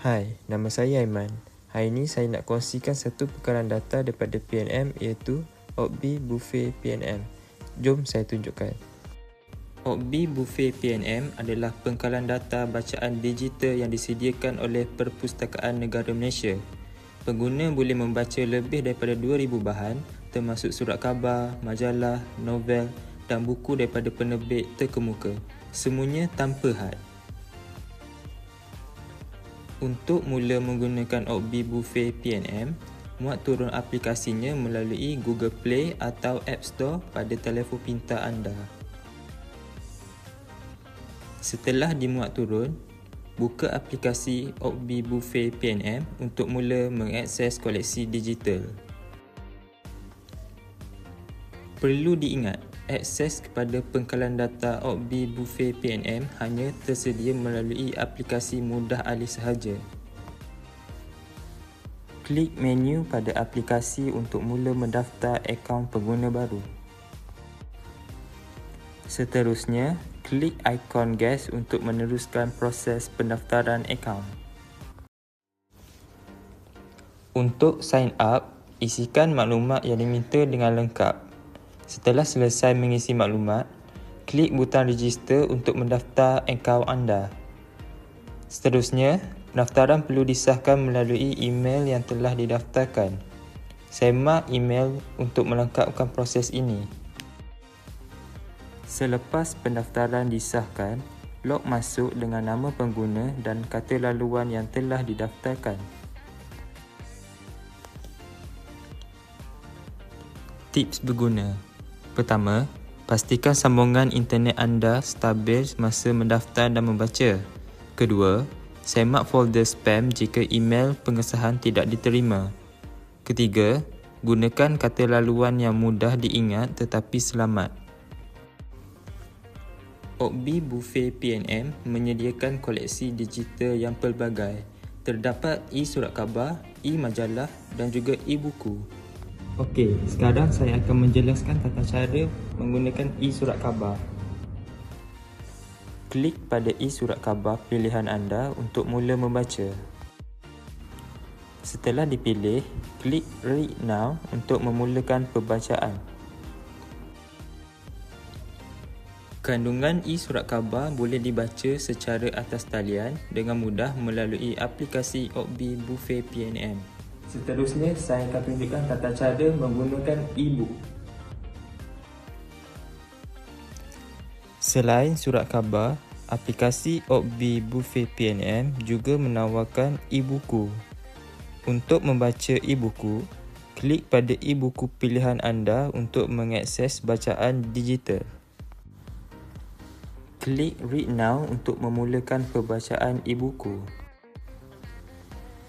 Hai, nama saya Aiman. Hari ini saya nak kongsikan satu pengkalan data daripada PNM iaitu OCB Buffet PNM. Jom saya tunjukkan. OCB Buffet PNM adalah pengkalan data bacaan digital yang disediakan oleh Perpustakaan Negara Malaysia. Pengguna boleh membaca lebih daripada 2,000 bahan termasuk surat khabar, majalah, novel dan buku daripada penerbit terkemuka. Semuanya tanpa had. Untuk mula menggunakan OCB Buffet PNM, muat turun aplikasinya melalui Google Play atau App Store pada telefon pintar anda. Setelah dimuat turun, buka aplikasi OCB Buffet PNM untuk mula mengakses koleksi digital. Perlu diingat, akses kepada pengkalan data OCB Buffet PNM hanya tersedia melalui aplikasi mudah alih sahaja. Klik menu pada aplikasi untuk mula mendaftar akaun pengguna baru. Seterusnya, klik ikon gas untuk meneruskan proses pendaftaran akaun. Untuk sign up, isikan maklumat yang diminta dengan lengkap. Setelah selesai mengisi maklumat, klik butang register untuk mendaftar akaun anda. Seterusnya, pendaftaran perlu disahkan melalui email yang telah didaftarkan. Semak email untuk melengkapkan proses ini. Selepas pendaftaran disahkan, log masuk dengan nama pengguna dan kata laluan yang telah didaftarkan. Tips berguna. Pertama, pastikan sambungan internet anda stabil masa mendaftar dan membaca. Kedua, semak folder spam jika email pengesahan tidak diterima. Ketiga, gunakan kata laluan yang mudah diingat tetapi selamat. OCB Buffet PNM menyediakan koleksi digital yang pelbagai. Terdapat e-surat khabar, e-majalah dan juga e-buku. Okey, sekarang saya akan menjelaskan tata cara menggunakan e-surat khabar. Klik pada e-surat khabar pilihan anda untuk mula membaca. Setelah dipilih, klik Read Now untuk memulakan pembacaan. Kandungan e-surat khabar boleh dibaca secara atas talian dengan mudah melalui aplikasi OCB Buffet PNM. Seterusnya, saya akan tunjukkan tata cara menggunakan e-book. Selain surat khabar, aplikasi OCB Buffet PNM juga menawarkan e-buku. Untuk membaca e-buku, klik pada e-buku pilihan anda untuk mengakses bacaan digital. Klik Read Now untuk memulakan pembacaan e-buku.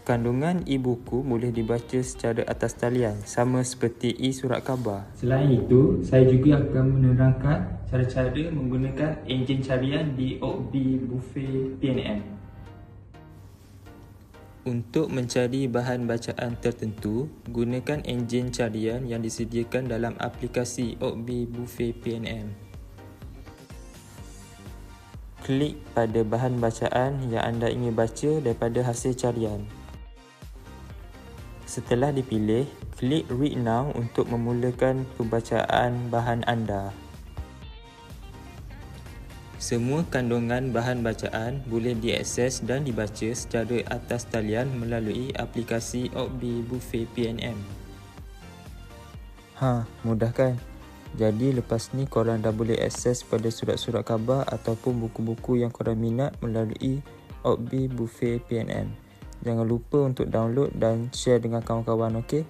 Kandungan e-buku boleh dibaca secara atas talian, sama seperti e-surat khabar. Selain itu, saya juga akan menerangkan cara-cara menggunakan enjin carian di OCB Buffet PNM. Untuk mencari bahan bacaan tertentu, gunakan enjin carian yang disediakan dalam aplikasi OCB Buffet PNM. Klik pada bahan bacaan yang anda ingin baca daripada hasil carian. Setelah dipilih, klik Read Now untuk memulakan pembacaan bahan anda. Semua kandungan bahan bacaan boleh diakses dan dibaca secara atas talian melalui aplikasi OCB Buffet PNM. Mudah kan? Jadi lepas ni korang dah boleh akses pada surat-surat khabar ataupun buku-buku yang korang minat melalui OCB Buffet PNM. Jangan lupa untuk download dan share dengan kawan-kawan, okey?